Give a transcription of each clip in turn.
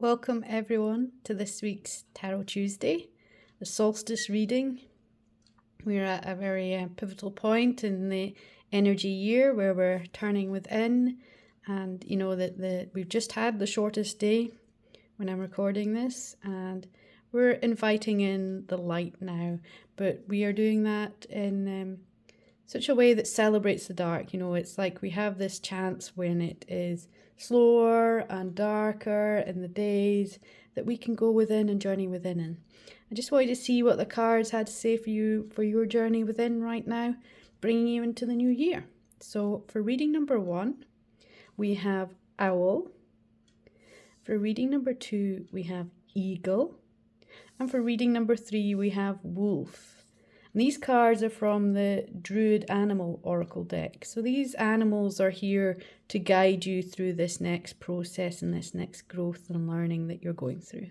Welcome everyone to this week's Tarot Tuesday, the solstice reading. We're at a very pivotal point in the energy year where we're turning within, and you know that we've just had the shortest day when I'm recording this, and we're inviting in the light now, but we are doing that in such a way that celebrates the dark. You know, it's like we have this chance when it is slower and darker in the days that we can go within and journey within. And I just want you to see what the cards had to say for you for your journey within right now, bringing you into the new year. So for reading number 1, we have Owl. For reading number 2, we have Eagle. And for reading number 3, we have Wolf. And these cards are from the Druid Animal Oracle deck. So these animals are here to guide you through this next process and this next growth and learning that you're going through.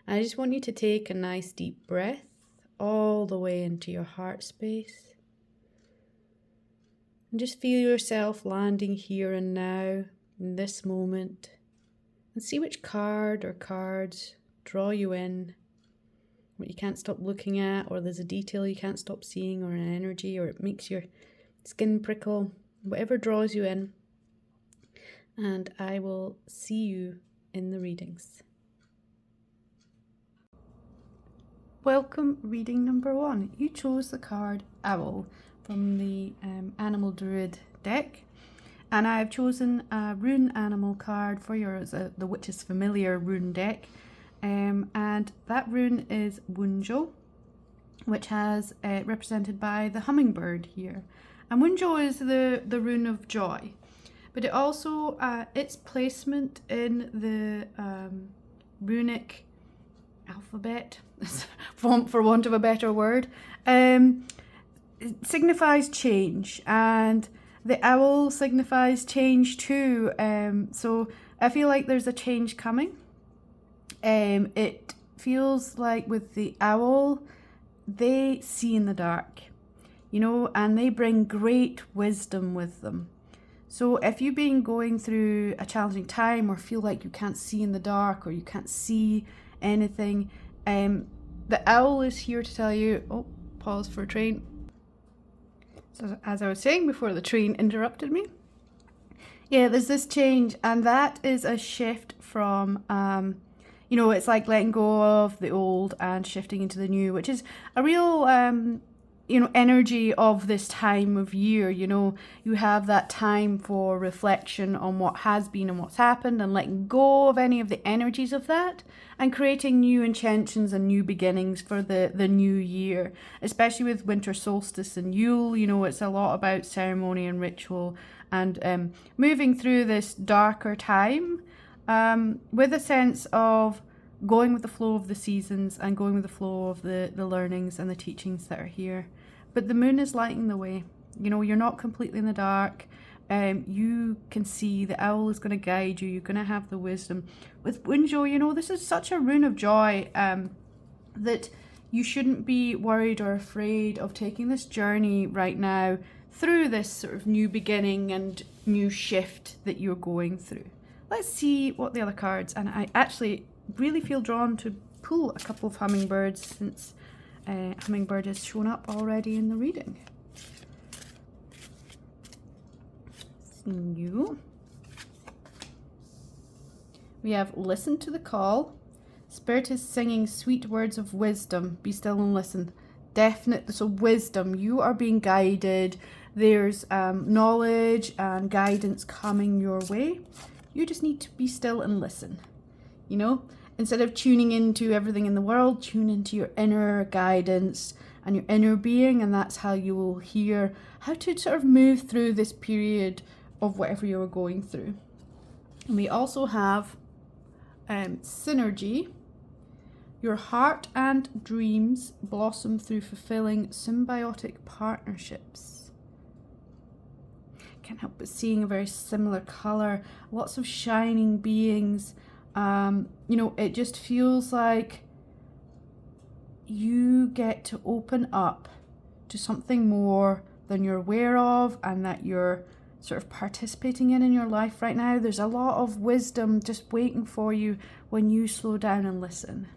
And I just want you to take a nice deep breath all the way into your heart space. And just feel yourself landing here and now in this moment. And see which card or cards draw you in. What you can't stop looking at, or there's a detail you can't stop seeing, or an energy, or it makes your skin prickle, whatever draws you in. And I will see you in the readings. Welcome, reading number 1. You chose the card Owl from the Animal Druid deck, and I have chosen a rune animal card for yours, the Witch's Familiar rune deck. And that rune is Wunjo, which has represented by the hummingbird here. And Wunjo is the rune of joy, but it also its placement in the runic alphabet, for want of a better word, signifies change, and the owl signifies change too. So I feel like there's a change coming. It feels like with the owl, they see in the dark, you know, and they bring great wisdom with them. So if you've been going through a challenging time or feel like you can't see in the dark or you can't see anything, the owl is here to tell you, oh, pause for a train. So as I was saying before the train interrupted me, yeah, there's this change, and that is a shift from you know, it's like letting go of the old and shifting into the new, which is a real, you know, energy of this time of year. You know, you have that time for reflection on what has been and what's happened, and letting go of any of the energies of that, and creating new intentions and new beginnings for the new year, especially with winter solstice and Yule. You know, it's a lot about ceremony and ritual, and moving through this darker time, with a sense of going with the flow of the seasons and going with the flow of the learnings and the teachings that are here. But the moon is lighting the way. You know, you're not completely in the dark. You can see the owl is going to guide you. You're going to have the wisdom. With Wunjo, you know, this is such a rune of joy that you shouldn't be worried or afraid of taking this journey right now through this sort of new beginning and new shift that you're going through. Let's see what the other cards, and I actually really feel drawn to pull a couple of hummingbirds since hummingbird has shown up already in the reading. You. We have listen to the call. Spirit is singing sweet words of wisdom. Be still and listen. Definite, so wisdom. You are being guided. There's knowledge and guidance coming your way. You just need to be still and listen, you know? Instead of tuning into everything in the world, tune into your inner guidance and your inner being, and that's how you will hear how to sort of move through this period of whatever you're going through. And we also have synergy. Your heart and dreams blossom through fulfilling symbiotic partnerships. Can't help but seeing a very similar color, lots of shining beings. You know, it just feels like you get to open up to something more than you're aware of, and that you're sort of participating in your life right now. There's a lot of wisdom just waiting for you when you slow down and listen.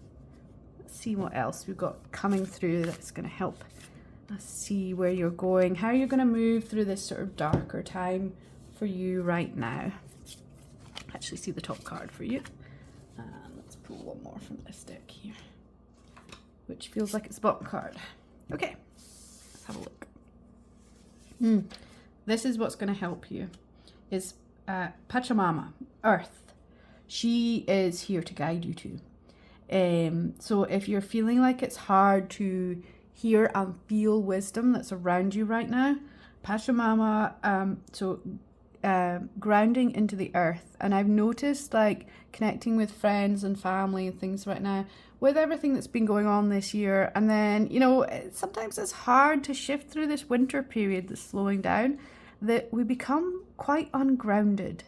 Let's see what else we've got coming through that's going to help us see where you're going, how you're going to move through this sort of darker time for you right now. Actually see the top card for you. Let's pull one more from this deck here, which feels like it's a bottom card. Okay, let's have a look. This is what's going to help you, is Pachamama, Earth. She is here to guide you too. So if you're feeling like it's hard to hear and feel wisdom that's around you right now, Pachamama, grounding into the earth. And I've noticed, like, connecting with friends and family and things right now with everything that's been going on this year. And then, you know, sometimes it's hard to shift through this winter period that's slowing down, that we become quite ungrounded.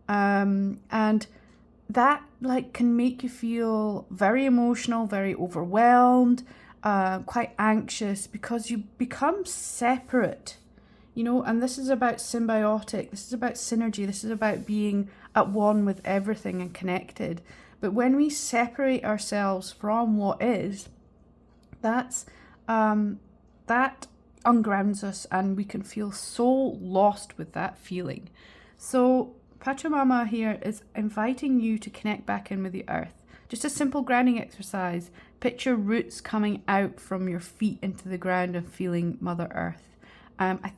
And that, like, can make you feel very emotional, very overwhelmed, quite anxious, because you become separate. You know, and this is about symbiotic, this is about synergy, this is about being at one with everything and connected. But when we separate ourselves from what is, that ungrounds us, and we can feel so lost with that feeling. So Pachamama here is inviting you to connect back in with the earth. Just a simple grounding exercise. Picture roots coming out from your feet into the ground and feeling Mother Earth. I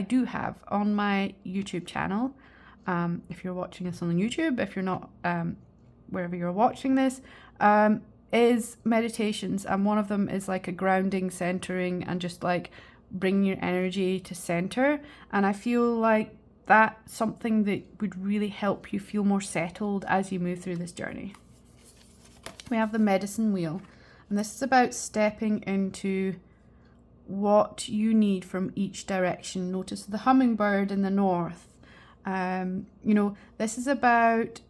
do have on my YouTube channel, if you're watching this on YouTube, if you're not, wherever you're watching this, is meditations. And one of them is like a grounding, centering, and just like bringing your energy to center. And I feel like that's something that would really help you feel more settled as you move through this journey. We have the medicine wheel, and this is about stepping into what you need from each direction. Notice the hummingbird in the north. You know, this is about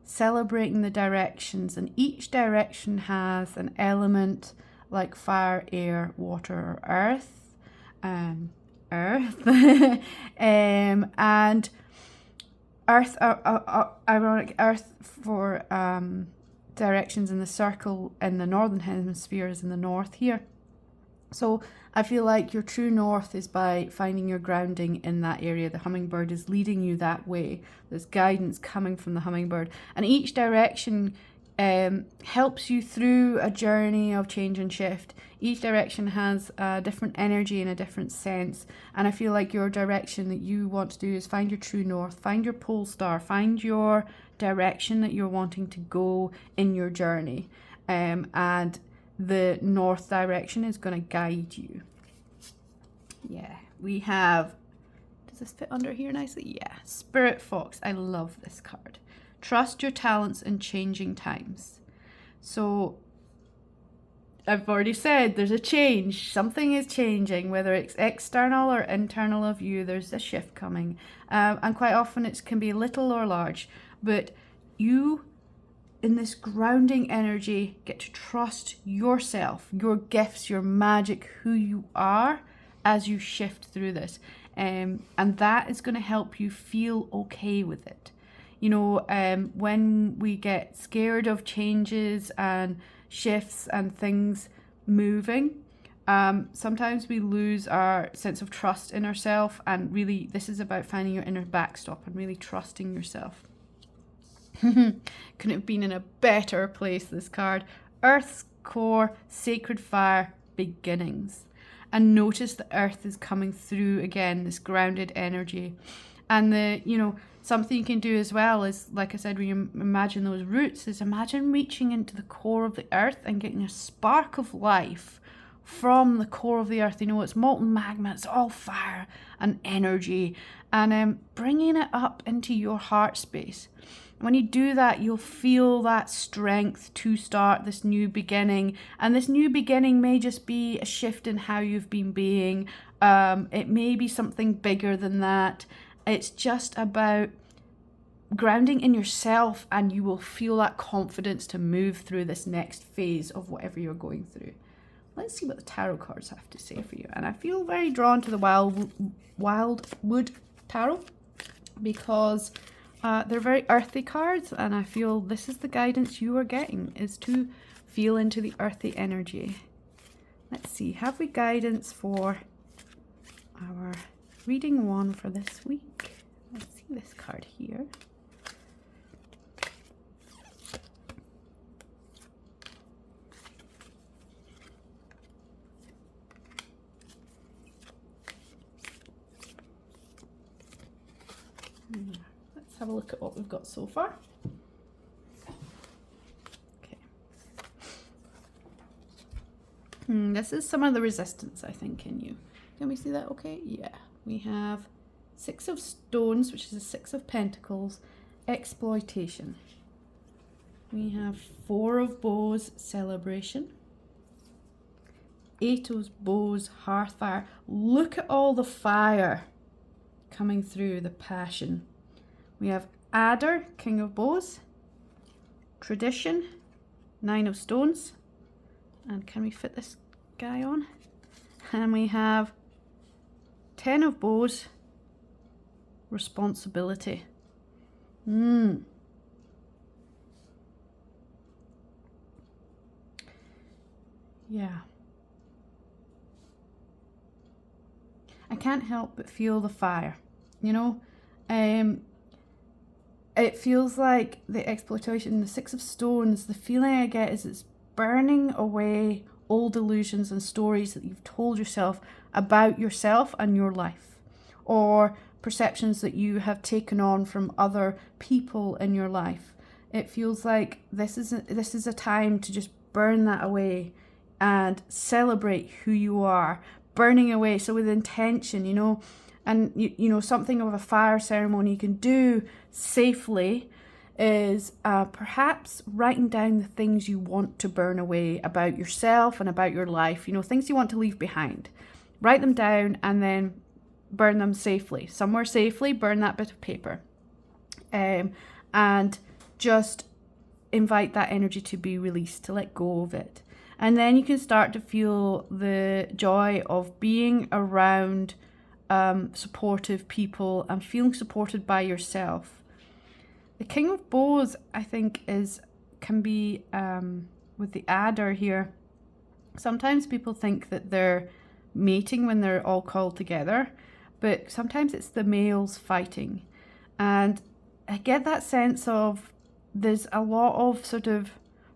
celebrating the directions, and each direction has an element like fire, air, water, or earth. And earth, ironic, earth for directions in the circle in the northern hemisphere is in the north here. So I feel like your true north is by finding your grounding in that area. The hummingbird is leading you that way. There's guidance coming from the hummingbird. And each direction helps you through a journey of change and shift. Each direction has a different energy and a different sense. And I feel like your direction that you want to do is find your true north, find your pole star, find your direction that you're wanting to go in your journey. And the north direction is going to guide you. Yeah, we have, does this fit under here nicely? Yeah, Spirit Fox. I love this card. Trust your talents in changing times. So I've already said there's a change. Something is changing, whether it's external or internal of you. There's a shift coming. And quite often it can be little or large. But you, in this grounding energy, get to trust yourself, your gifts, your magic, who you are as you shift through this. And that is going to help you feel okay with it. You know, when we get scared of changes and shifts and things moving, sometimes we lose our sense of trust in ourselves. And really, this is about finding your inner backstop and really trusting yourself. Couldn't have been in a better place, this card. Earth's core, sacred fire, beginnings. And notice the earth is coming through again, this grounded energy. And something you can do as well is, like I said, when you imagine those roots, is imagine reaching into the core of the earth and getting a spark of life from the core of the earth. You know, it's molten magma, it's all fire and energy, and bringing it up into your heart space. When you do that, you'll feel that strength to start this new beginning. And this new beginning may just be a shift in how you've been being. It may be something bigger than that. It's just about grounding in yourself, and you will feel that confidence to move through this next phase of whatever you're going through. let's see what the tarot cards have to say for you. And I feel very drawn to the Wildwood Tarot because they're very earthy cards, and I feel this is the guidance you are getting, is to feel into the earthy energy. Let's see, have we guidance for our reading one for this week? Let's see this card here. Let's have a look at what we've got so far. Okay. This is some of the resistance, I think, in you. Can we see that okay? Yeah. We have 6 of Stones, which is a 6 of Pentacles, exploitation. We have 4 of Bows, celebration. 8 of Bows, hearth fire. Look at all the fire coming through, the passion. We have Adder, King of Bows, tradition, 9 of Stones, and can we fit this guy on? And we have 10 of Bows, responsibility. Yeah. I can't help but feel the fire, you know. It feels like the exploitation, the 6 of Stones, the feeling I get is it's burning away old illusions and stories that you've told yourself about yourself and your life, or perceptions that you have taken on from other people in your life. It feels like this is a time to just burn that away and celebrate who you are, burning away, so with intention, you know. And you know, something of a fire ceremony you can do safely is perhaps writing down the things you want to burn away about yourself and about your life, you know, things you want to leave behind. Write them down and then burn them safely, somewhere safely, burn that bit of paper. And just invite that energy to be released, to let go of it. And then you can start to feel the joy of being around supportive people and feeling supported by yourself. The King of Bows, I think, can be with the Adder here. Sometimes people think that they're mating when they're all called together, but sometimes it's the males fighting. And I get that sense of there's a lot of sort of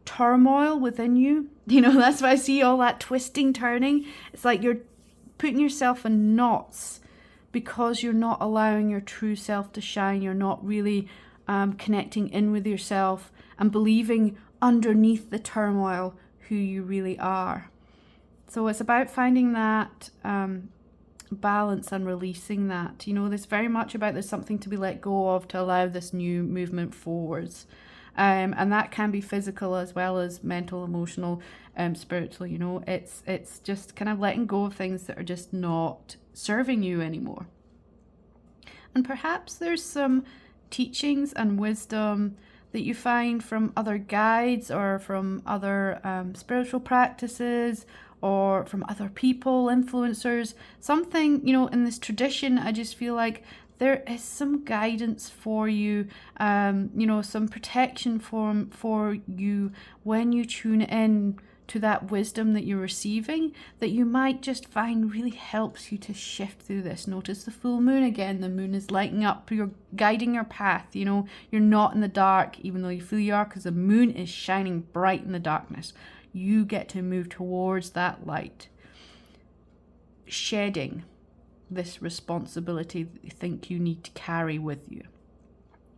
turmoil within you. You know, that's why I see all that twisting, turning. It's like you're putting yourself in knots because you're not allowing your true self to shine. You're not really connecting in with yourself and believing underneath the turmoil who you really are. So it's about finding that balance and releasing that. You know, there's very much about there's something to be let go of to allow this new movement forwards. And that can be physical as well as mental, emotional, spiritual. You know, it's just kind of letting go of things that are just not serving you anymore. And perhaps there's some teachings and wisdom that you find from other guides or from other spiritual practices or from other people, influencers, something, you know, in this tradition. I just feel like there is some guidance for you, you know, some protection for you when you tune in to that wisdom that you're receiving, that you might just find really helps you to shift through this. Notice the full moon again. The moon is lighting up, you're guiding your path. You know, you're not in the dark, even though you feel you are, because the moon is shining bright in the darkness. You get to move towards that light, shedding this responsibility that you think you need to carry with you.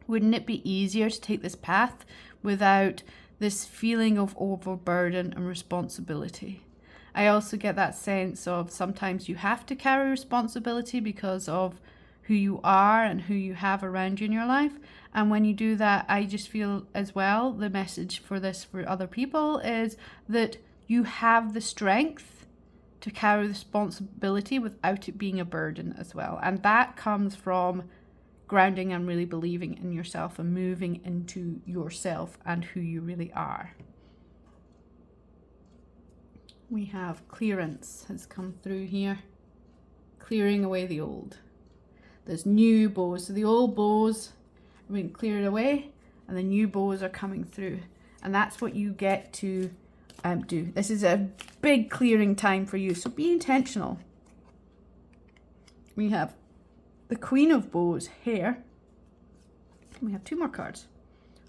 Wouldn't it be easier to take this path without this feeling of overburden and responsibility? I also get that sense of sometimes you have to carry responsibility because of who you are and who you have around you in your life. And when you do that, I just feel as well, the message for this for other people is that you have the strength to carry responsibility without it being a burden as well. And that comes from grounding and really believing in yourself and moving into yourself and who you really are. We have clearance has come through here, clearing away the old. There's new bows, so the old bows are being cleared away and the new bows are coming through, and that's what you get to do. This is a big clearing time for you, so be intentional. We have the Queen of Bows here. We have 2 more cards.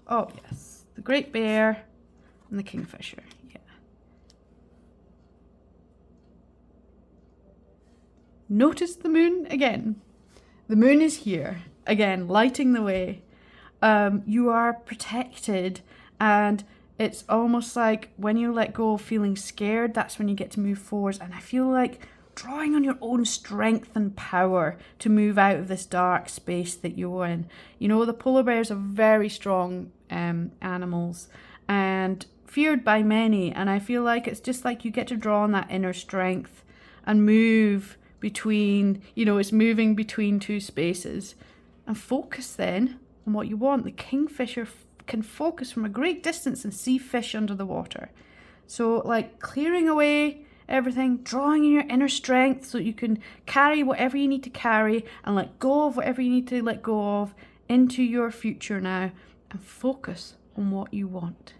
Oh yes, the Great Bear and the Kingfisher. Yeah. Notice the moon again. The moon is here again, lighting the way. You are protected, and it's almost like when you let go of feeling scared, that's when you get to move forwards. And I feel like drawing on your own strength and power to move out of this dark space that you're in. You know, the polar bears are very strong animals and feared by many. And I feel like it's just like you get to draw on that inner strength and move between, you know, it's moving between 2 spaces. And focus then on what you want. The Kingfisher can focus from a great distance and see fish under the water. So like clearing away everything, drawing in your inner strength so you can carry whatever you need to carry and let go of whatever you need to let go of into your future now, and focus on what you want.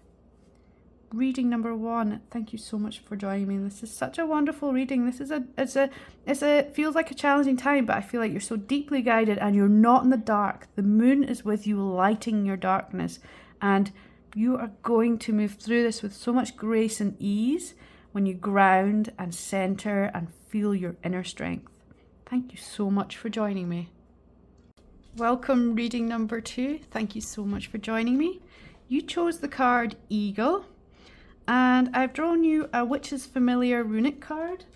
Reading number 1. Thank you so much for joining me. This is such a wonderful reading. This is it feels like a challenging time, but I feel like you're so deeply guided and you're not in the dark. The moon is with you, lighting your darkness, and you are going to move through this with so much grace and ease when you ground and center and feel your inner strength. Thank you so much for joining me. Welcome, reading number 2. Thank you so much for joining me. You chose the card Eagle. And I've drawn you a Witch's Familiar runic card,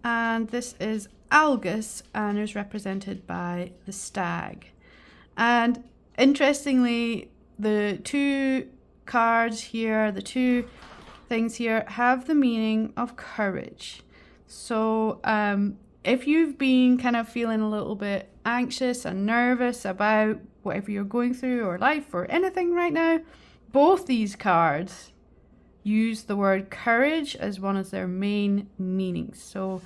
and this is Algus and is represented by the stag. And interestingly, the 2 cards here, the 2 things here have the meaning of courage. So if you've been kind of feeling a little bit anxious and nervous about whatever you're going through or life or anything right now, both these cards use the word courage as one of their main meanings. So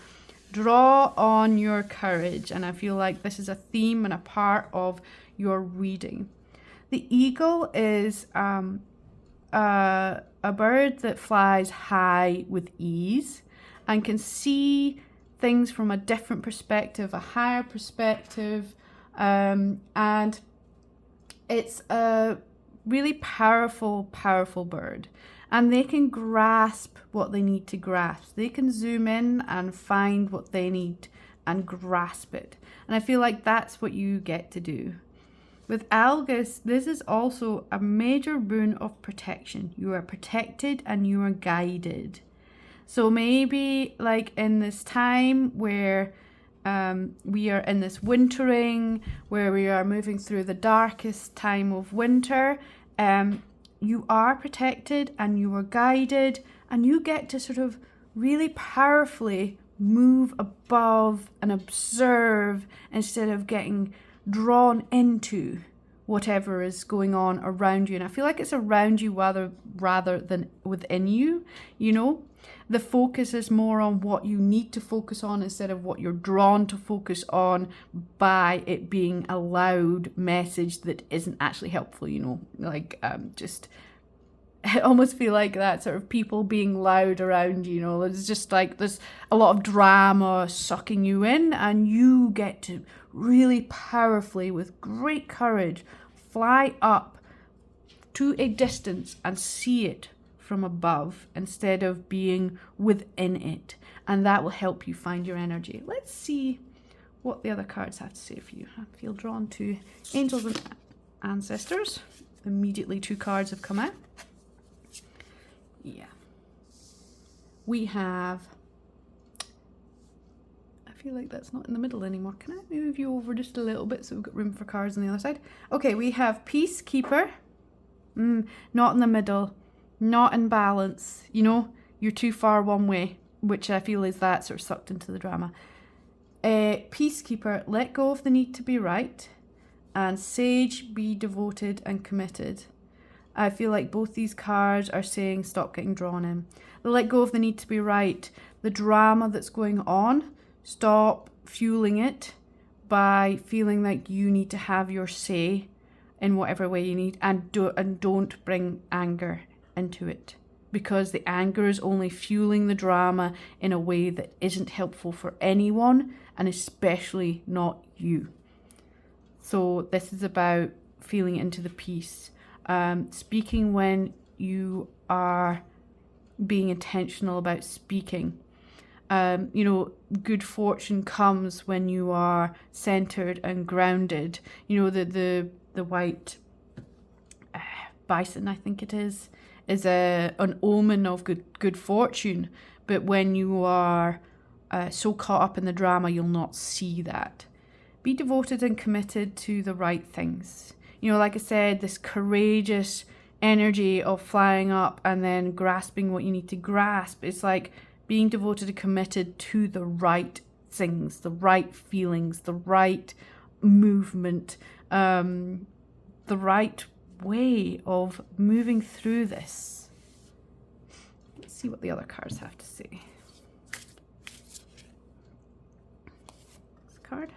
draw on your courage, and I feel like this is a theme and a part of your reading. The eagle is a bird that flies high with ease and can see things from a different perspective, a higher perspective, and it's a really powerful bird. And they can grasp what they need to grasp. They can zoom in and find what they need and grasp it. And I feel like that's what you get to do. With Algus, this is also a major boon of protection. You are protected and you are guided. So maybe like in this time where we are in this wintering, where we are moving through the darkest time of winter, you are protected and you are guided, and you get to sort of really powerfully move above and observe instead of getting drawn into whatever is going on around you. And I feel like it's around you rather than within you, you know? The focus is more on what you need to focus on instead of what you're drawn to focus on by it being a loud message that isn't actually helpful, you know? Like, I almost feel like that sort of people being loud around, you know? It's just like there's a lot of drama sucking you in, and you get to really powerfully, with great courage, fly up to a distance and see it from above instead of being within it, and that will help you find your energy. Let's see what the other cards have to say for you. I feel drawn to angels and ancestors. Immediately 2 cards have come out. Yeah, we have, I feel like that's not in the middle anymore. Can I move you over just a little bit so we've got room for cards on the other side? Okay, we have Peacekeeper. Not in the middle, not in balance, you know, you're too far one way, which I feel is that sort of sucked into the drama. Peacekeeper, let go of the need to be right, and Sage, be devoted and committed. I feel like both these cards are saying stop getting drawn in. They let go of the need to be right. The drama that's going on, stop fueling it by feeling like you need to have your say in whatever way you need, and don't bring anger into it, because the anger is only fueling the drama in a way that isn't helpful for anyone, and especially not you. So this is about feeling into the peace, speaking when you are being intentional about speaking. Good fortune comes when you are centered and grounded. The white bison, I think it is an omen of good fortune. But when you are so caught up in the drama, you'll not see that. Be devoted and committed to the right things. Like I said, this courageous energy of flying up and then grasping what you need to grasp. It's like being devoted and committed to the right things, the right feelings, the right movement, the right way of moving through this. Let's see what the other cards have to say. This card.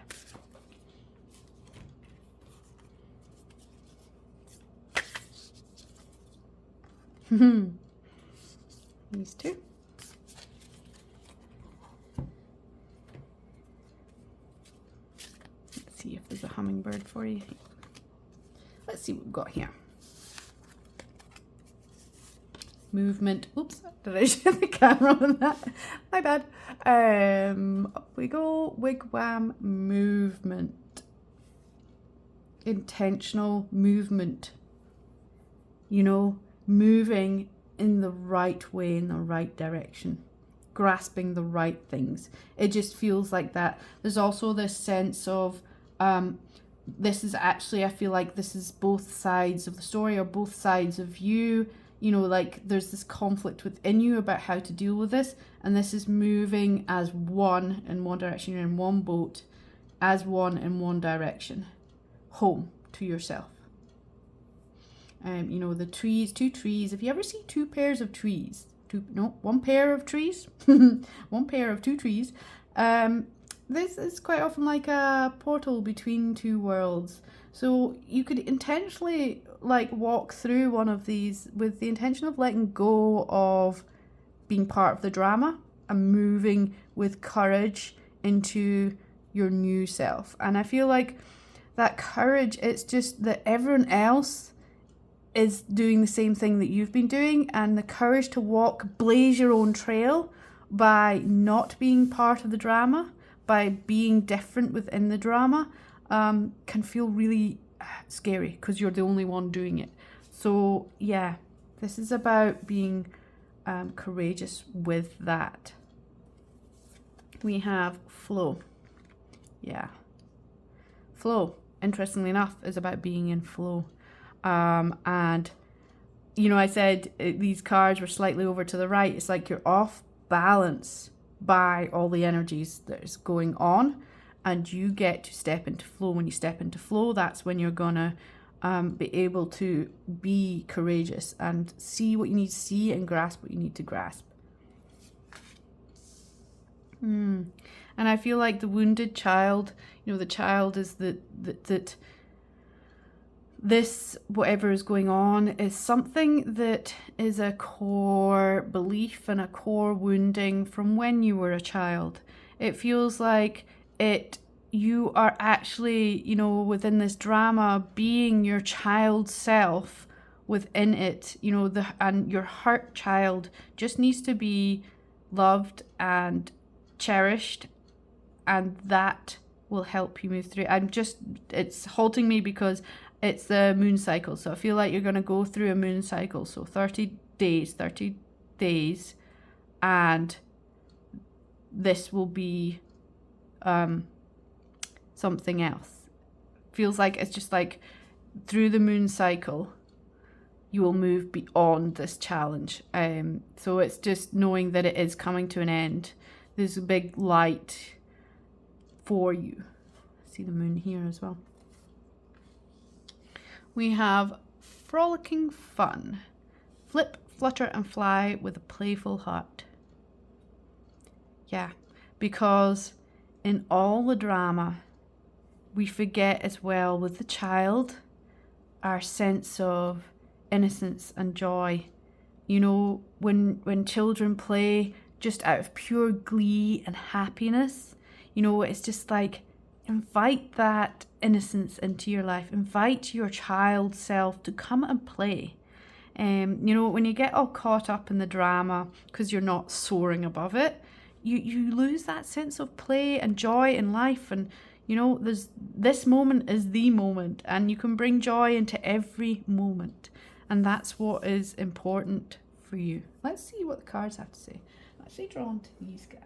These two. Let's see if there's a hummingbird for you. Let's see what we've got here. Movement. Oops, did I share the camera on that? My bad. Up we go. Wigwam movement. Intentional movement. Moving in the right way, in the right direction. Grasping the right things. It just feels like that. There's also this sense of this is actually, I feel like this is both sides of the story, or both sides of you. Like there's this conflict within you about how to deal with this, and this is moving as one in one direction. You're in one boat, as one in one direction, home to yourself. The trees, two trees. If you ever see two pairs of trees, one pair of trees, one pair of two trees, this is quite often like a portal between two worlds. So you could intentionally walk through one of these with the intention of letting go of being part of the drama and moving with courage into your new self. And I feel like that courage, it's just that everyone else is doing the same thing that you've been doing, and the courage to blaze your own trail by not being part of the drama, by being different within the drama, can feel really scary because you're the only one doing it. So yeah, this is about being courageous with that. We have flow. Yeah. Flow, interestingly enough, is about being in flow. And I said these cards were slightly over to the right. It's like you're off balance by all the energies that is going on, and you get to step into flow. When you step into flow, that's when you're gonna be able to be courageous and see what you need to see and grasp what you need to grasp. And I feel like the wounded child, the child is that this, whatever is going on, is something that is a core belief and a core wounding from when you were a child. It feels like you are actually, within this drama, being your child self within it, and your hurt child just needs to be loved and cherished, and that will help you move through. It's halting me because it's the moon cycle. So I feel like you're going to go through a moon cycle. So 30 days, and this will be something else. Feels like it's just like through the moon cycle, you will move beyond this challenge. So it's just knowing that it is coming to an end. There's a big light for you. See the moon here as well. We have frolicking fun. Flip, flutter, and fly with a playful heart. Yeah, because in all the drama, we forget as well with the child our sense of innocence and joy. You know, when children play just out of pure glee and happiness, you know, it's just like, invite that innocence into your life. Invite your child self to come and play. You know, when you get all caught up in the drama because you're not soaring above it, you lose that sense of play and joy in life. And, you know, this moment is the moment, and you can bring joy into every moment. And that's what is important for you. Let's see what the cards have to say. I'm actually drawn to these guys.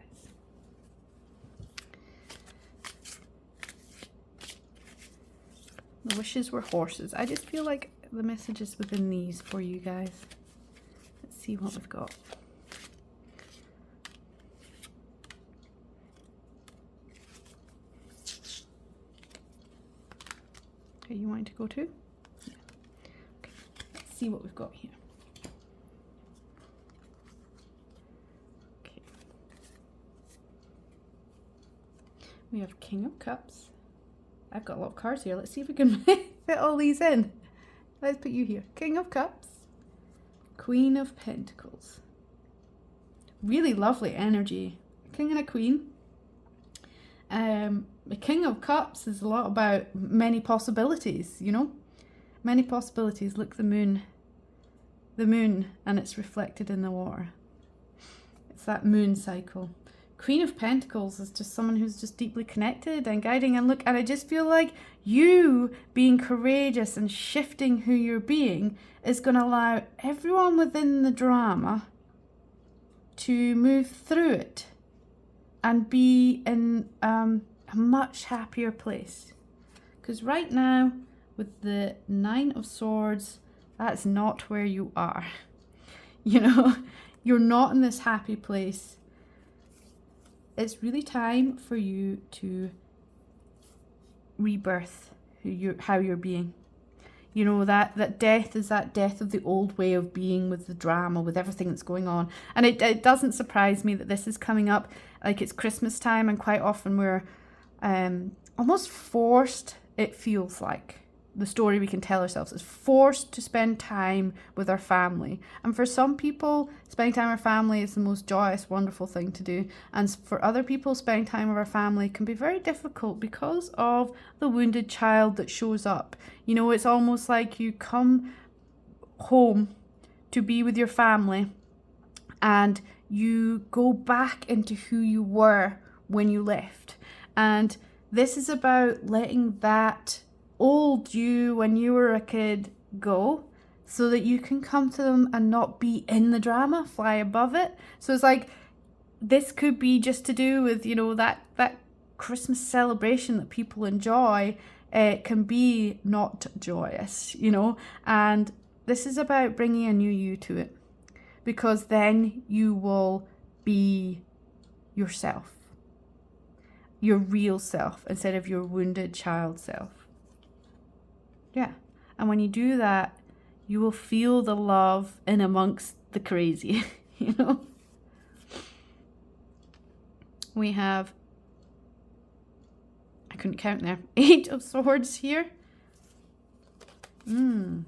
The wishes were horses. I just feel like the messages within these for you guys. Let's see what we've got. Okay, you want to go too? Yeah. Okay, let's see what we've got here. Okay. We have King of Cups. I've got a lot of cards here. Let's see if we can fit all these in. Let's put you here. King of Cups. Queen of Pentacles. Really lovely energy. King and a Queen. The King of Cups is a lot about many possibilities, you know? Many possibilities. Look, the moon. The moon, and it's reflected in the water. It's that moon cycle. Queen of Pentacles is just someone who's just deeply connected and guiding. And look, and I just feel like you being courageous and shifting who you're being is going to allow everyone within the drama to move through it and be in a much happier place. Because right now, with the Nine of Swords, that's not where you are. You know, you're not in this happy place. It's really time for you to rebirth how you're being. You know, that death is that death of the old way of being, with the drama, with everything that's going on. And it doesn't surprise me that this is coming up. Like, it's Christmas time, and quite often we're almost forced, it feels like. The story we can tell ourselves is forced to spend time with our family. And for some people, spending time with our family is the most joyous, wonderful thing to do. And for other people, spending time with our family can be very difficult because of the wounded child that shows up. You know, it's almost like you come home to be with your family and you go back into who you were when you left. And this is about letting that old you when you were a kid go, so that you can come to them and not be in the drama, fly above it. So it's like, this could be just to do with, you know, that Christmas celebration that people enjoy. It can be not joyous, you know, and this is about bringing a new you to it, because then you will be yourself, your real self, instead of your wounded child self. Yeah. And when you do that, you will feel the love in amongst the crazy, you know? We have, I couldn't count there, 8 of Swords here. I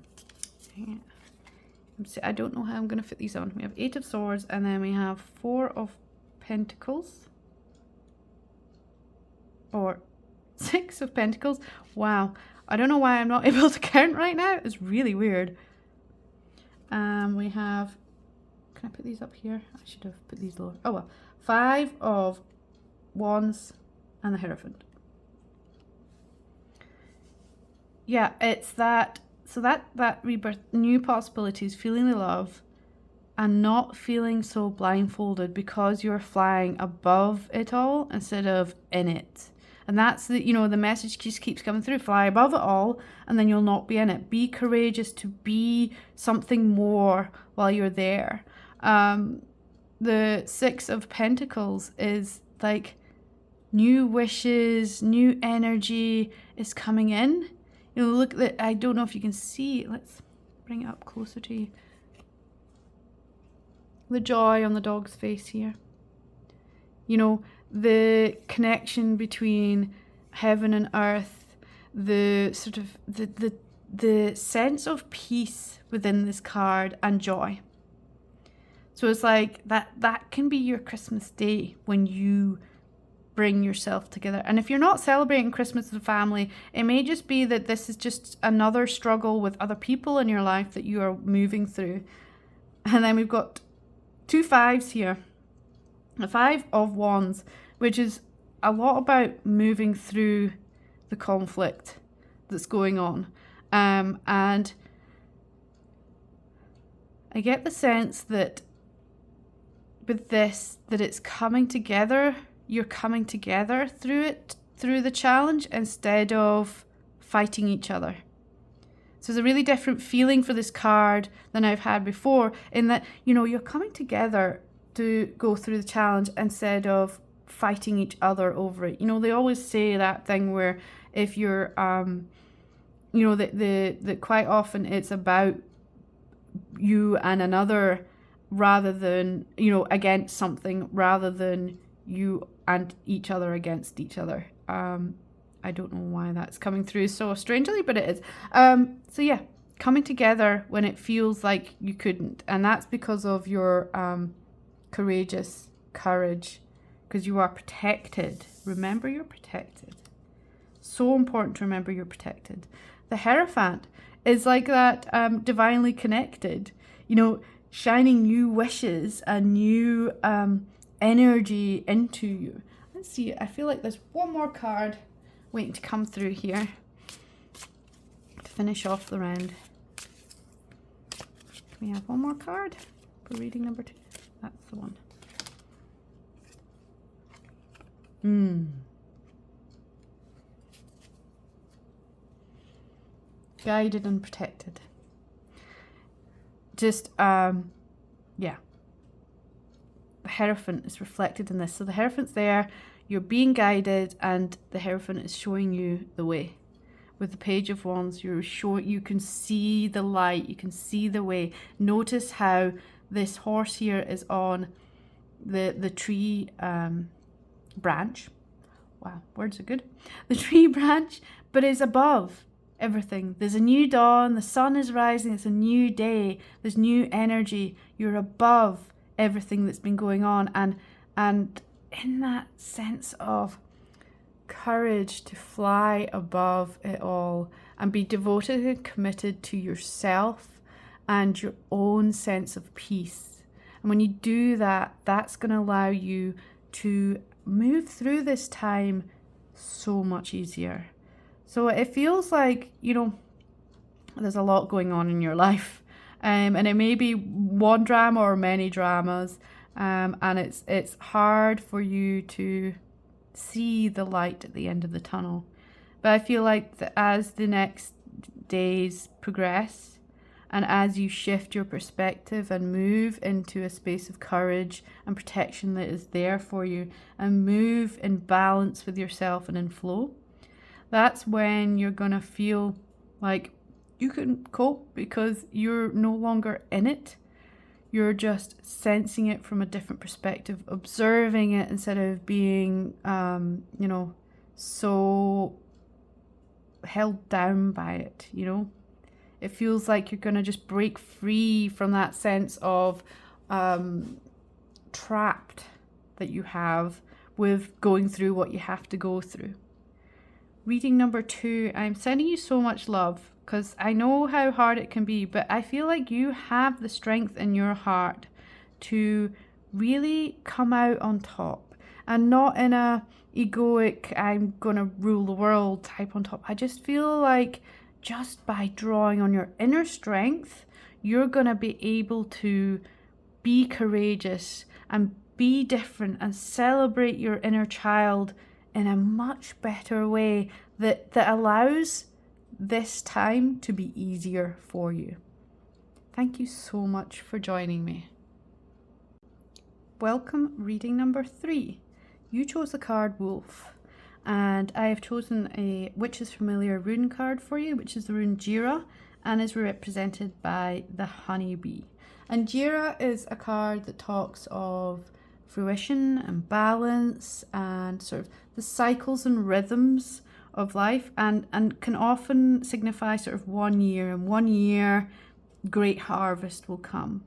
don't know how I'm going to fit these on. We have 8 of Swords, and then we have 4 of Pentacles. Or 6 of Pentacles. Wow. I don't know why I'm not able to count right now. It's really weird. We have, can I put these up here? I should have put these lower. Oh well. 5 of Wands and the Hierophant. Yeah, it's that, so that rebirth, new possibilities, feeling the love and not feeling so blindfolded because you're flying above it all instead of in it. And that's the, you know, the message just keeps coming through. Fly above it all, and then you'll not be in it. Be courageous to be something more while you're there. The 6 of Pentacles is like new wishes, new energy is coming in. You know, look, I don't know if you can see. Let's bring it up closer to you. The joy on the dog's face here. You know, the connection between heaven and earth, the sort of the sense of peace within this card and joy. So it's like that can be your Christmas day when you bring yourself together. And if you're not celebrating Christmas with family, it may just be that this is just another struggle with other people in your life that you are moving through. And then we've got 2 5s here. The 5 of Wands, which is a lot about moving through the conflict that's going on. And I get the sense that with this, that it's coming together. You're coming together through it, through the challenge, instead of fighting each other. So it's a really different feeling for this card than I've had before, in that, you know, you're coming together to go through the challenge instead of fighting each other over it. You know, they always say that thing where if you're, you know, that quite often it's about you and another rather than, you know, against something rather than you and each other against each other. I don't know why that's coming through so strangely, but it is. So yeah, coming together when it feels like you couldn't. And that's because of your courageous courage, because you are protected. Remember, you're protected. So important to remember you're protected. The Hierophant is like that divinely connected, you know, shining new wishes and new energy into you. Let's see, I feel like there's one more card waiting to come through here to finish off the round. Can we have one more card for reading number 2? That's the one. Guided and protected. Just, yeah. The Hierophant is reflected in this. So the Hierophant's there, you're being guided, and the Hierophant is showing you the way. With the Page of Wands, you can see the light, you can see the way. Notice how this horse here is on the tree branch. Wow, words are good. The tree branch, but is above everything. There's a new dawn, the sun is rising, it's a new day, there's new energy. You're above everything that's been going on, and in that sense of courage to fly above it all and be devoted and committed to yourself and your own sense of peace. And when you do that, that's going to allow you to move through this time so much easier. So it feels like, you know, there's a lot going on in your life, and it may be one drama or many dramas, and it's hard for you to see the light at the end of the tunnel. But I feel like that as the next days progress, and as you shift your perspective and move into a space of courage and protection that is there for you, and move in balance with yourself and in flow, that's when you're going to feel like you can cope, because you're no longer in it. You're just sensing it from a different perspective, observing it instead of being, you know, so held down by it, you know. It feels like you're going to just break free from that sense of trapped that you have with going through what you have to go through. Reading number 2, I'm sending you so much love, because I know how hard it can be, but I feel like you have the strength in your heart to really come out on top, and not in a egoic, I'm going to rule the world type on top. I just feel like just by drawing on your inner strength, you're going to be able to be courageous and be different and celebrate your inner child in a much better way that allows this time to be easier for you. Thank you so much for joining me. Welcome, reading number 3. You chose the card Wolf, and I have chosen a Witch's Familiar rune card for you, which is the rune Jira, and is represented by the honeybee. And Jira is a card that talks of fruition and balance and sort of the cycles and rhythms of life, and can often signify sort of 1 year, and 1 year great harvest will come.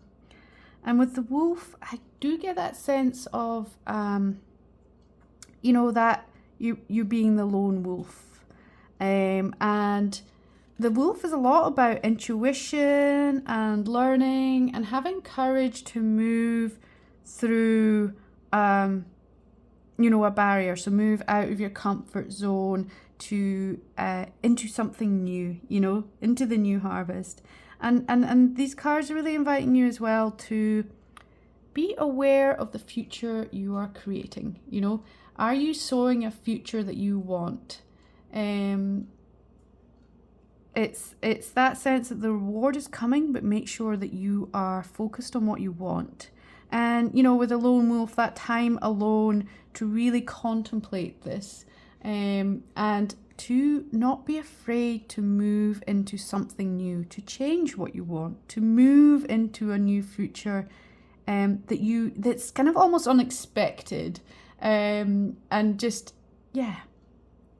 And with the wolf, I do get that sense of that you being the lone wolf, and the wolf is a lot about intuition and learning and having courage to move through a barrier. So move out of your comfort zone to into something new, into the new harvest. And these cards are really inviting you as well to be aware of the future you are creating. Are you sowing a future that you want? It's that sense that the reward is coming, but make sure that you are focused on what you want. And, with a lone wolf, that time alone to really contemplate this, and to not be afraid to move into something new, to change what you want, to move into a new future that's kind of almost unexpected, and just,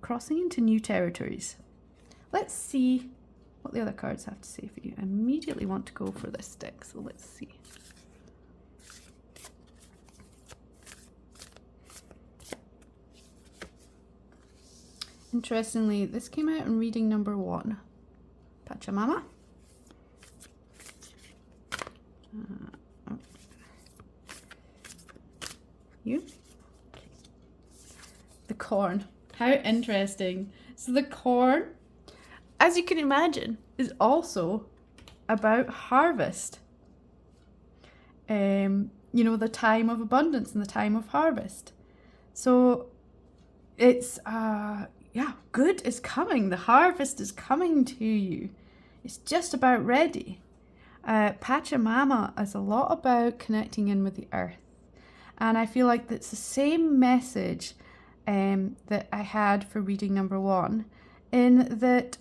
crossing into new territories. Let's see what the other cards have to say for you. I immediately want to go for this deck, so let's see. Interestingly, this came out in reading number 1. Pachamama. You? The corn. How interesting. So the corn, as you can imagine, is also about harvest. The time of abundance and the time of harvest. So it's good is coming. The harvest is coming to you. It's just about ready. Pachamama is a lot about connecting in with the earth. And I feel like that's the same message that I had for reading number 1, in that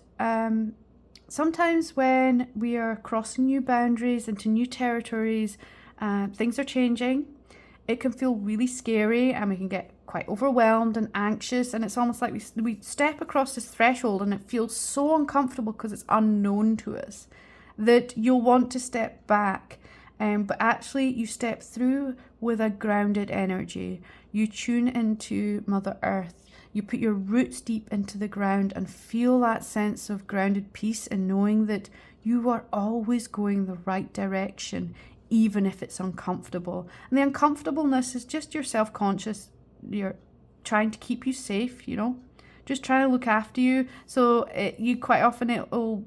sometimes when we are crossing new boundaries into new territories, things are changing. It can feel really scary, and we can get quite overwhelmed and anxious, and it's almost like we step across this threshold and it feels so uncomfortable because it's unknown to us that you'll want to step back, but actually you step through with a grounded energy. You tune into Mother Earth, you put your roots deep into the ground and feel that sense of grounded peace, and knowing that you are always going the right direction, even if it's uncomfortable. And the uncomfortableness is just your self-conscious. You're trying to keep you safe, just trying to look after you. So you quite often, it will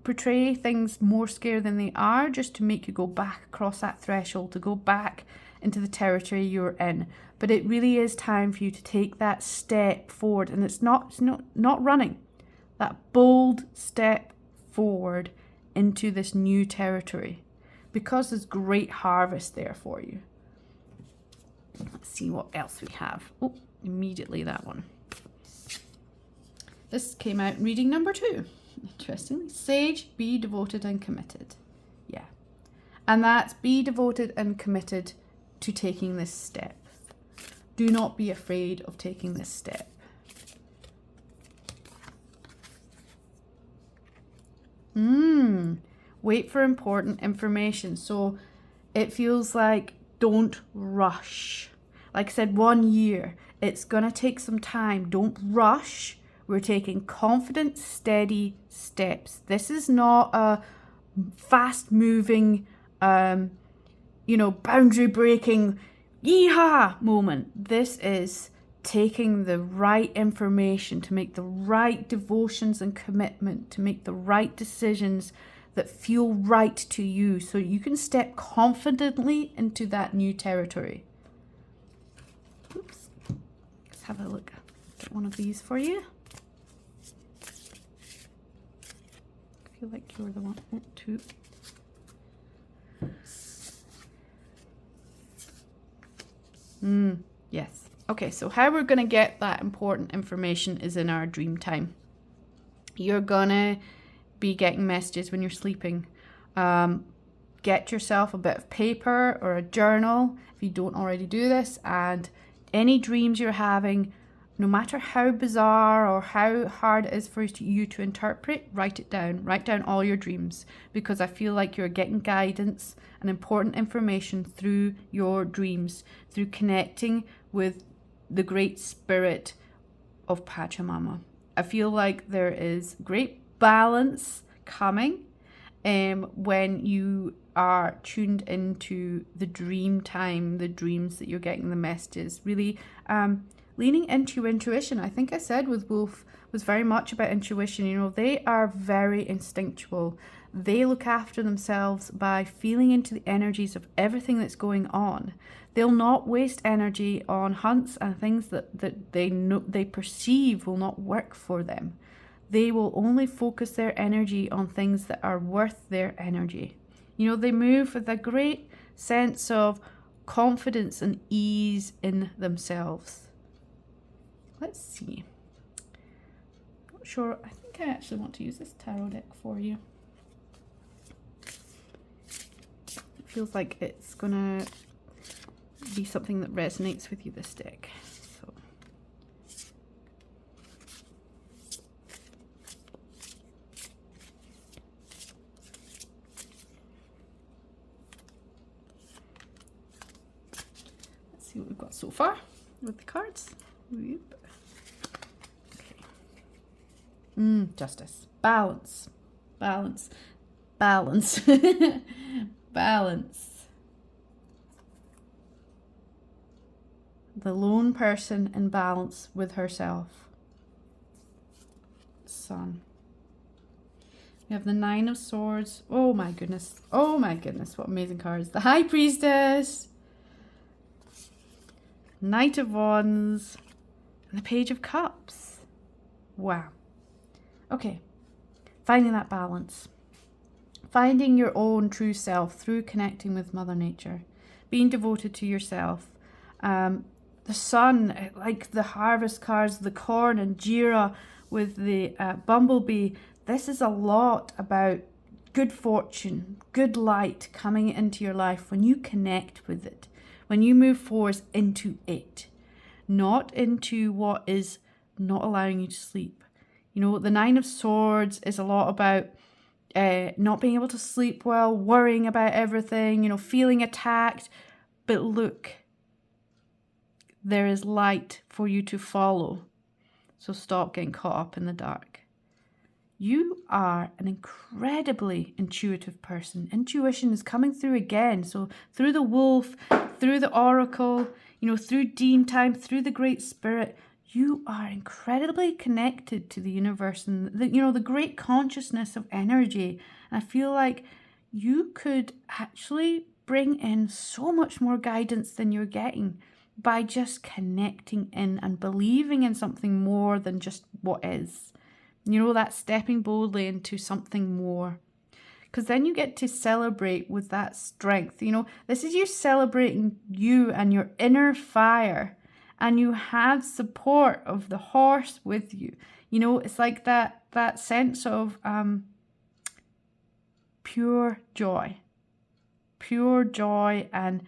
portray things more scary than they are, just to make you go back across that threshold, to go back into the territory you're in. But it really is time for you to take that step forward, and it's not running. That bold step forward into this new territory, because there's great harvest there for you. Let's see what else we have. Oh, immediately that one. This came out in reading number 2. Interestingly, sage, be devoted and committed. Yeah. And that's be devoted and committed to taking this step. Do not be afraid of taking this step. Wait for important information. So it feels like don't rush. Like I said, 1 year. It's going to take some time. Don't rush. We're taking confident, steady steps. This is not a fast-moving, boundary-breaking, yeehaw moment. This is taking the right information to make the right devotions and commitment, to make the right decisions that feel right to you, so you can step confidently into that new territory. Oops. Let's have a look at one of these for you. I feel like you're the one. 2. Yes. Okay, so how we're going to get that important information is in our dream time. You're going to be getting messages when you're sleeping. Get yourself a bit of paper or a journal if you don't already do this, and any dreams you're having, no matter how bizarre or how hard it is for you to interpret, write it down. Write down all your dreams, because I feel like you're getting guidance and important information through your dreams, through connecting with the great spirit of Pachamama. I feel like there is great balance coming when you are tuned into the dream time, the dreams that you're getting, the messages, really leaning into your intuition. I think I said with Wolf was very much about intuition. You know, they are very instinctual. They look after themselves by feeling into the energies of everything that's going on. They'll not waste energy on hunts and things that they know, they perceive will not work for them. They will only focus their energy on things that are worth their energy. You know, they move with a great sense of confidence and ease in themselves. Let's see. Not sure. I think I actually want to use this tarot deck for you. It feels like it's gonna be something that resonates with you, this deck. So let's see what we've got so far with the cards. Whoop. Okay. Justice. Balance. Balance. Balance. Balance. The lone person in balance with herself. Sun. We have the Nine of Swords. Oh my goodness. Oh my goodness. What amazing cards. The High Priestess. Knight of Wands. And the Page of Cups. Wow. Okay. Finding that balance. Finding your own true self through connecting with Mother Nature. Being devoted to yourself. The sun, like the harvest cards, the corn and Jira with the bumblebee. This is a lot about good fortune, good light coming into your life when you connect with it. When you move forward into it. Not into what is not allowing you to sleep. You know, the Nine of Swords is a lot about not being able to sleep well, worrying about everything, you know, feeling attacked. But look, there is light for you to follow. So stop getting caught up in the dark. You are an incredibly intuitive person. Intuition is coming through again. So through the wolf, through the oracle, you know, through Dean time, through the Great Spirit, you are incredibly connected to the universe and the great consciousness of energy. And I feel like you could actually bring in so much more guidance than you're getting by just connecting in and believing in something more than just what is. You know, that stepping boldly into something more. Because then you get to celebrate with that strength. You know, this is you celebrating you and your inner fire. And you have support of the horse with you. You know, it's like that sense of pure joy. Pure joy and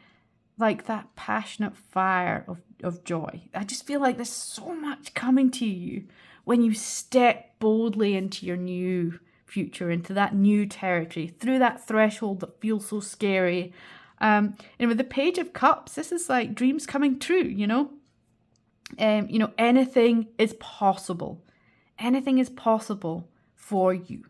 like that passionate fire of joy. I just feel like there's so much coming to you when you step boldly into your new future, into that new territory, through that threshold that feels so scary. And with the Page of Cups, this is like dreams coming true, you know? Anything is possible. Anything is possible for you.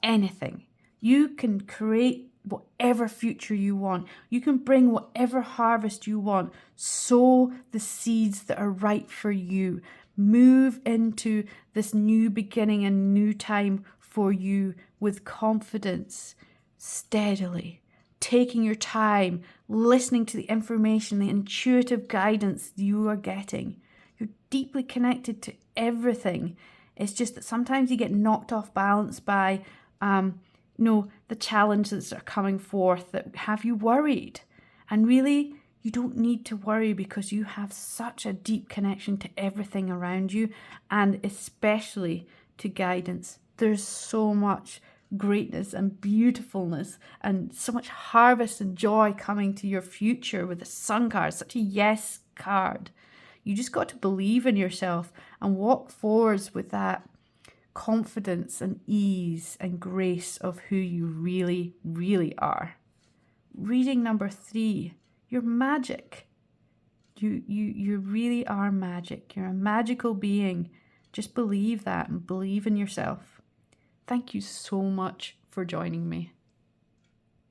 Anything. You can create whatever future you want. You can bring whatever harvest you want. Sow the seeds that are right for you. Move into this new beginning and new time for you with confidence, steadily, taking your time, listening to the information, the intuitive guidance you are getting. You're deeply connected to everything. It's just that sometimes you get knocked off balance by the challenges that are coming forth that have you worried. And really, you don't need to worry because you have such a deep connection to everything around you and especially to guidance There's so much greatness and beautifulness and so much harvest and joy coming to your future with the Sun card, such a yes card. You just got to believe in yourself and walk forwards with that confidence and ease and grace of who you really, really are. Reading number 3, you're magic. You really are magic. You're a magical being. Just believe that and believe in yourself. Thank you so much for joining me.